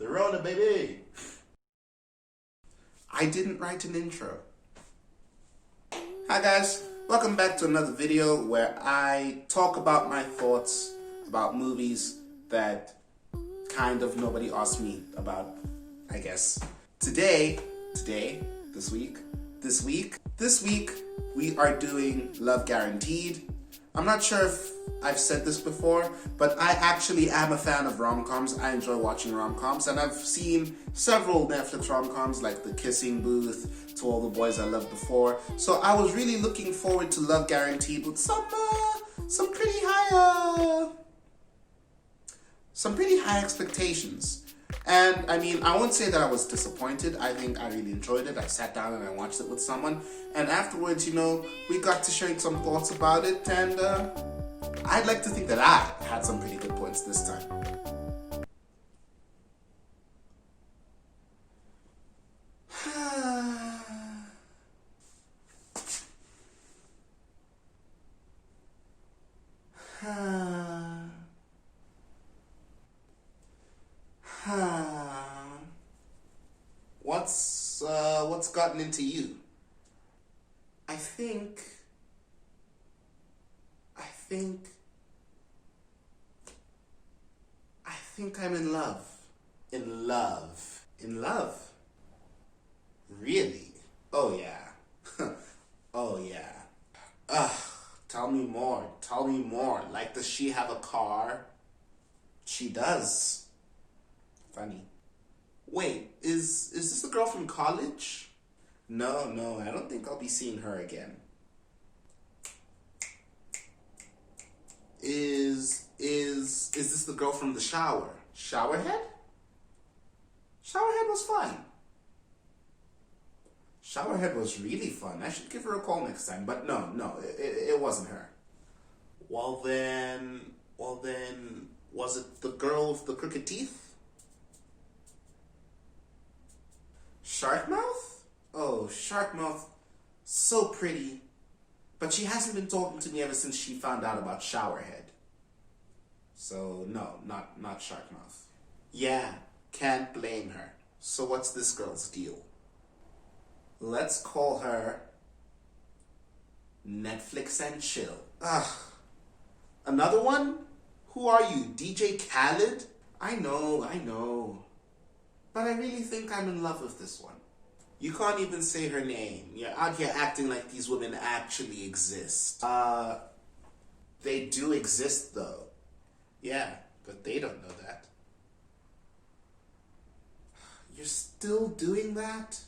Rona, baby! I didn't write an intro. Hi guys, welcome back to another video where I talk about my thoughts about movies that kind of nobody asked me about, I guess. This week, we are doing Love Guaranteed. I'm not sure if I've said this before, but I actually am a fan of rom-coms. I enjoy watching rom-coms, and I've seen several Netflix rom-coms like The Kissing Booth, To All the Boys I Loved Before. So I was really looking forward to Love Guaranteed with some pretty high expectations. And I mean, I won't say that I was disappointed. I think I really enjoyed it. I sat down and I watched it with someone, and afterwards, we got to share some thoughts about it, and I'd like to think that I had some pretty good points this time. What's gotten into you? I think I'm in love. In love? Really? Oh yeah. Oh yeah. Ugh, tell me more. Like, does she have a car? She does. Funny. Wait, is this the girl from college? No, I don't think I'll be seeing her again. Is this the girl from the shower? Showerhead? Showerhead was fun. Showerhead was really fun. I should give her a call next time, but no, it wasn't her. Well then, was it the girl with the crooked teeth? Sharkmouth? Oh, Sharkmouth, so pretty. But she hasn't been talking to me ever since she found out about Showerhead. So no, not Sharkmouth. Yeah, can't blame her. So what's this girl's deal? Let's call her Netflix and Chill. Ugh. Another one? Who are you, DJ Khaled? I know. But I really think I'm in love with this one. You can't even say her name. You're out here acting like these women actually exist. They do exist though. Yeah, but they don't know that. You're still doing that?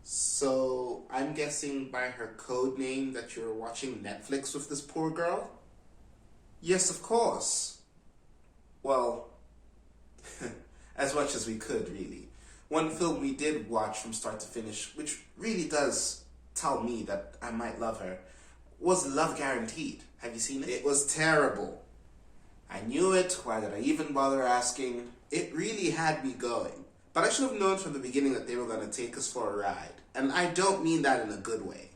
So, I'm guessing by her code name that you're watching Netflix with this poor girl? Yes, of course. Well, as much as we could, really. One film we did watch from start to finish, which really does tell me that I might love her, was Love Guaranteed. Have you seen it? It was terrible. I knew it. Why did I even bother asking? It really had me going. But I should have known from the beginning that they were going to take us for a ride. And I don't mean that in a good way.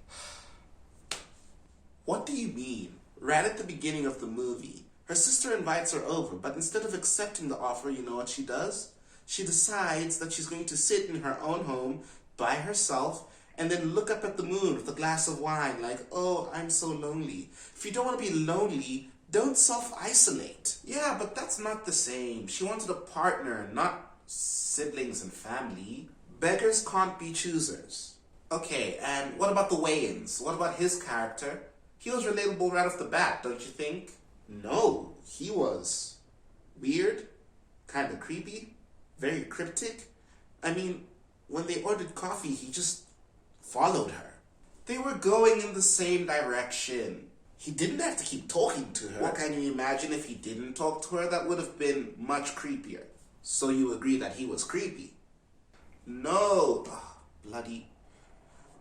What do you mean? Right at the beginning of the movie, her sister invites her over, but instead of accepting the offer, you know what she does? She decides that she's going to sit in her own home by herself and then look up at the moon with a glass of wine like, oh, I'm so lonely. If you don't want to be lonely, don't self-isolate. Yeah, but that's not the same. She wanted a partner, not siblings and family. Beggars can't be choosers. Okay, and what about the Wayans? What about his character? He was relatable right off the bat, don't you think? No, he was weird, kind of creepy, very cryptic. I mean, when they ordered coffee, he just followed her. They were going in the same direction. He didn't have to keep talking to her. What can you imagine if he didn't talk to her? That would have been much creepier. So you agree that he was creepy? No. Oh, bloody.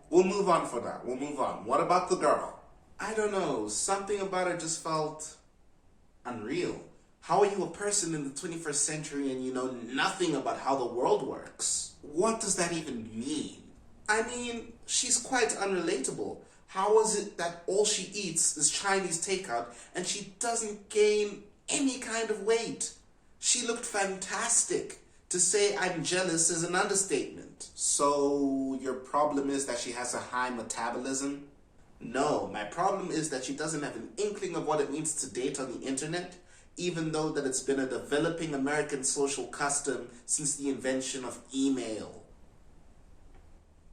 We'll move on for that. We'll move on. What about the girl? I don't know. Something about her just felt unreal. How are you a person in the 21st century and you know nothing about how the world works? What does that even mean? I mean, she's quite unrelatable. How is it that all she eats is Chinese takeout and she doesn't gain any kind of weight? She looked fantastic. To say I'm jealous is an understatement. So your problem is that she has a high metabolism? No, my problem is that she doesn't have an inkling of what it means to date on the internet, even though that it's been a developing American social custom since the invention of email.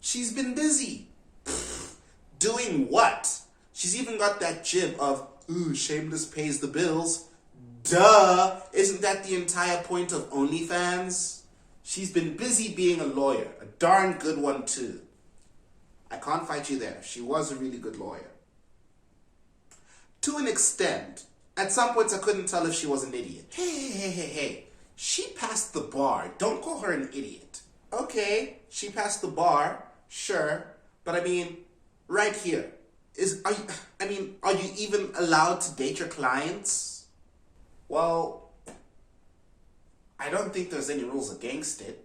She's been busy. Doing what? She's even got that jib of, ooh, shameless pays the bills. Duh! Isn't that the entire point of OnlyFans? She's been busy being a lawyer, a darn good one too. I can't fight you there. She was a really good lawyer. To an extent. At some points I couldn't tell if she was an idiot. Hey. She passed the bar. Don't call her an idiot. Okay, she passed the bar, sure. But I mean, right here. Are you even allowed to date your clients? Well, I don't think there's any rules against it.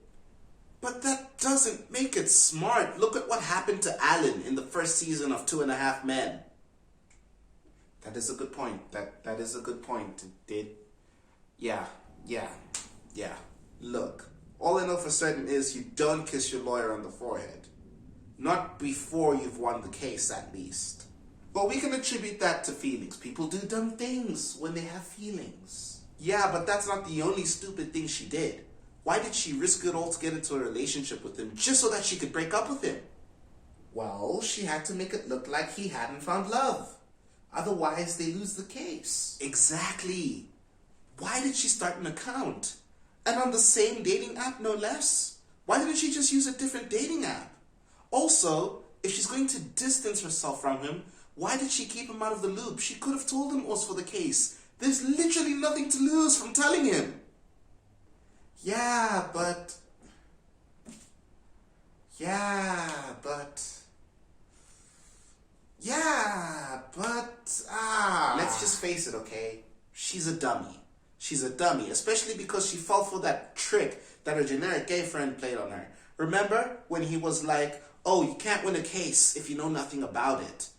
But that doesn't make it smart. Look at what happened to Alan in the first season of 2.5 Men. That is a good point. That is a good point. It did. Yeah. Look, all I know for certain is you don't kiss your lawyer on the forehead. Not before you've won the case, at least. But we can attribute that to feelings. People do dumb things when they have feelings. Yeah, but that's not the only stupid thing she did. Why did she risk it all to get into a relationship with him just so that she could break up with him? Well, she had to make it look like he hadn't found love. Otherwise, they lose the case. Exactly. Why did she start an account? And on the same dating app, no less? Why didn't she just use a different dating app? Also, if she's going to distance herself from him, why did she keep him out of the loop? She could have told him it was for the case. There's literally nothing to lose from telling him. Yeah, but... Let's just face it, okay? She's a dummy. She's a dummy, especially because she fell for that trick that her generic gay friend played on her. Remember when he was like, oh, you can't win a case if you know nothing about it?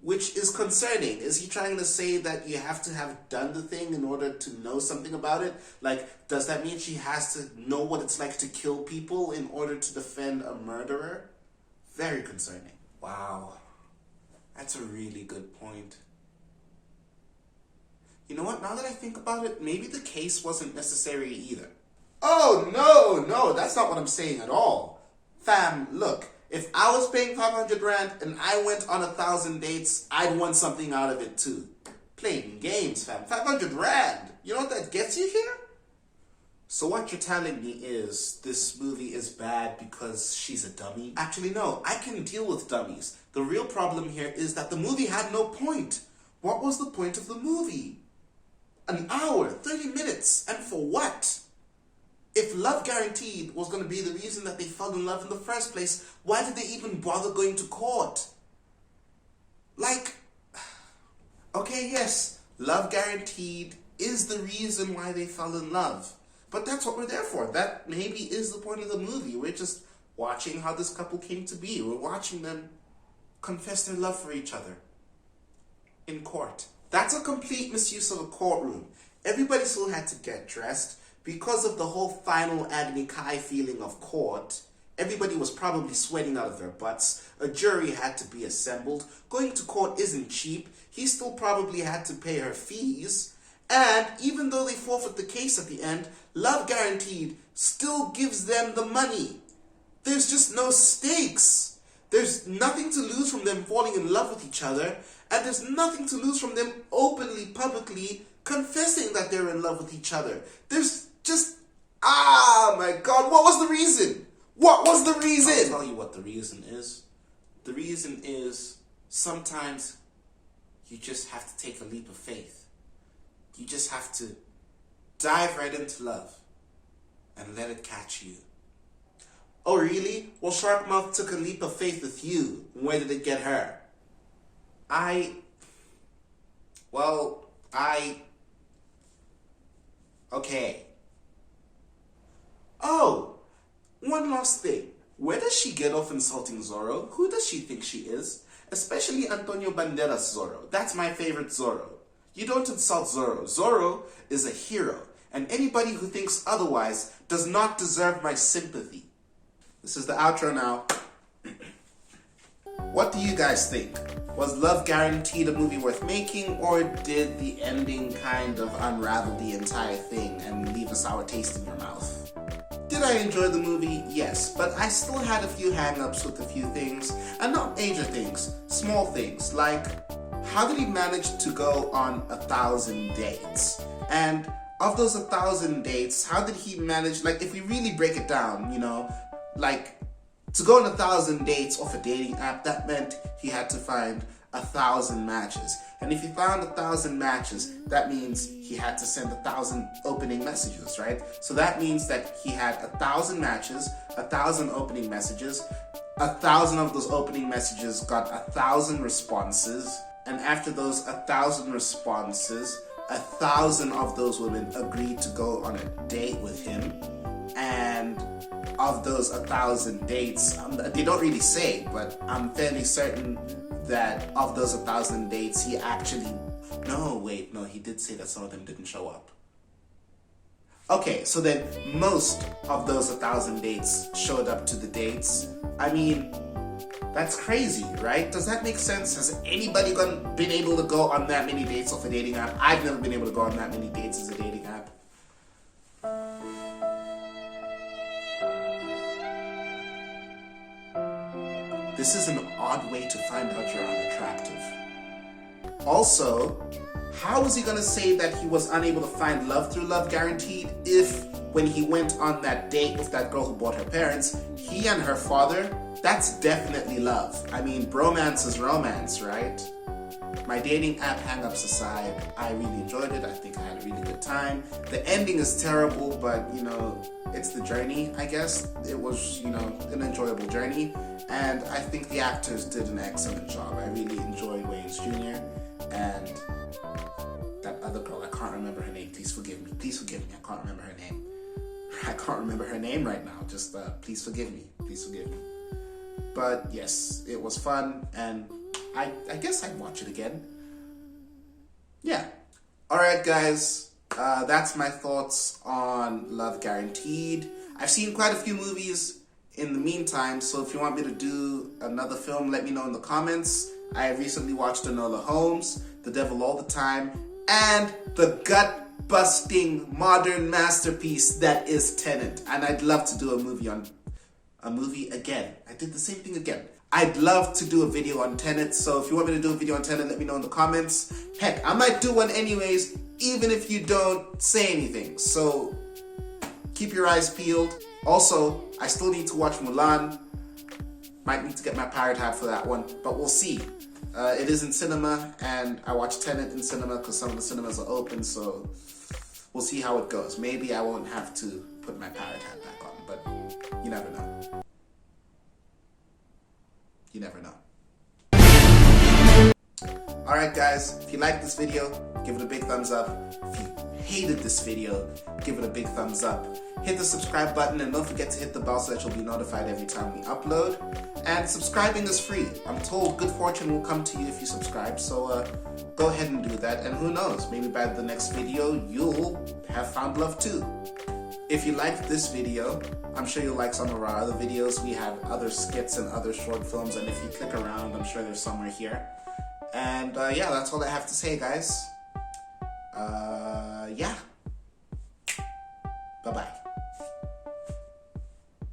Which is concerning. Is he trying to say that you have to have done the thing in order to know something about it? Like, does that mean she has to know what it's like to kill people in order to defend a murderer? Very concerning. Wow. That's a really good point. You know what? Now that I think about it, maybe the case wasn't necessary either. Oh, no, that's not what I'm saying at all. Fam, look. If I was paying 500 Rand and I went on 1,000 dates, I'd want something out of it too. Playing games, fam. 500 Rand. You know what that gets you here? So what you're telling me is this movie is bad because she's a dummy? Actually, no. I can deal with dummies. The real problem here is that the movie had no point. What was the point of the movie? An hour, 30 minutes, and for what? If love guaranteed was going to be the reason that they fell in love in the first place, why did they even bother going to court? Like, okay, yes, love guaranteed is the reason why they fell in love. But that's what we're there for. That maybe is the point of the movie. We're just watching how this couple came to be. We're watching them confess their love for each other in court. That's a complete misuse of a courtroom. Everybody still had to get dressed. Because of the whole final Agni Kai feeling of court, everybody was probably sweating out of their butts. A jury had to be assembled. Going to court isn't cheap. He still probably had to pay her fees. And even though they forfeit the case at the end, love guaranteed still gives them the money. There's just no stakes. There's nothing to lose from them falling in love with each other. And there's nothing to lose from them openly, publicly confessing that they're in love with each other. There's just, my God, what was the reason? What was the reason? I'll tell you what the reason is. The reason is sometimes you just have to take a leap of faith. You just have to dive right into love and let it catch you. Oh, really? Well, Sharkmouth took a leap of faith with you. Where did it get her? Okay. Oh, one last thing. Where does she get off insulting Zorro? Who does she think she is? Especially Antonio Banderas' Zorro. That's my favorite Zorro. You don't insult Zorro. Zorro is a hero. and anybody who thinks otherwise does not deserve my sympathy. This is the outro now. What do you guys think? Was Love Guaranteed a movie worth making, or did the ending kind of unravel the entire thing and leave a sour taste in your mouth? Did I enjoy the movie? Yes, but I still had a few hang-ups with a few things, and not major things, small things, like how did he manage to go on 1,000 dates? And of those 1,000 dates, how did he manage, like if we really break it down, you know, like to go on 1,000 dates off a dating app, that meant he had to find 1,000 matches. And if he found 1,000 matches, that means he had to send 1,000 opening messages, right? So that means that he had 1,000 matches, 1,000 opening messages, 1,000 of those opening messages got 1,000 responses, and after those 1,000 responses, 1,000 of those women agreed to go on a date with him. And of those 1,000 dates, they don't really say, but I'm fairly certain that of those 1,000 dates, he actually... No, he did say that some of them didn't show up. Okay, so then most of those 1,000 dates showed up to the dates. I mean, that's crazy, right? Does that make sense? Has anybody been able to go on that many dates off a dating app? I've never been able to go on that many dates as a dating app. This is an odd way to find out you're unattractive. Also, how is he gonna say that he was unable to find love through Love Guaranteed if when he went on that date with that girl who bought her parents, he and her father, that's definitely love. I mean, bromance is romance, right? My dating app hang-ups aside, I really enjoyed it. I think I had a really good time. The ending is terrible, but you know, it's the journey, I guess. It was, you know, an enjoyable journey. And I think the actors did an excellent job. I really enjoyed Wayans Jr. and that other girl, I can't remember her name. Please forgive me. Please forgive me. I can't remember her name. I can't remember her name right now. Just please forgive me. Please forgive me. But yes, it was fun, and I guess I'd watch it again. Yeah. Alright guys, that's my thoughts on Love Guaranteed. I've seen quite a few movies in the meantime, so if you want me to do another film, let me know in the comments. I recently watched Enola Holmes, The Devil All the Time, and the gut-busting modern masterpiece that is Tenet. And I'd love to do a movie again. I did the same thing again. I'd love to do a video on Tenet, so if you want me to do a video on Tenet, let me know in the comments. Heck, I might do one anyways, even if you don't say anything. So keep your eyes peeled. Also, I still need to watch Mulan. Might need to get my pirate hat for that one, but we'll see. It is in cinema, and I watched Tenet in cinema because some of the cinemas are open, so we'll see how it goes. Maybe I won't have to put my pirate hat back on, but you never know. You never know. Alright guys, if you liked this video, give it a big thumbs up. If you hated this video, give it a big thumbs up. Hit the subscribe button and don't forget to hit the bell so that you'll be notified every time we upload. And subscribing is free. I'm told good fortune will come to you if you subscribe, so go ahead and do that. And who knows, maybe by the next video you'll have found love too. If you liked this video, I'm sure you'll like some of our other videos. We have other skits and other short films, and if you click around, I'm sure there's somewhere here. And yeah, that's all I have to say, guys. Yeah. Bye-bye.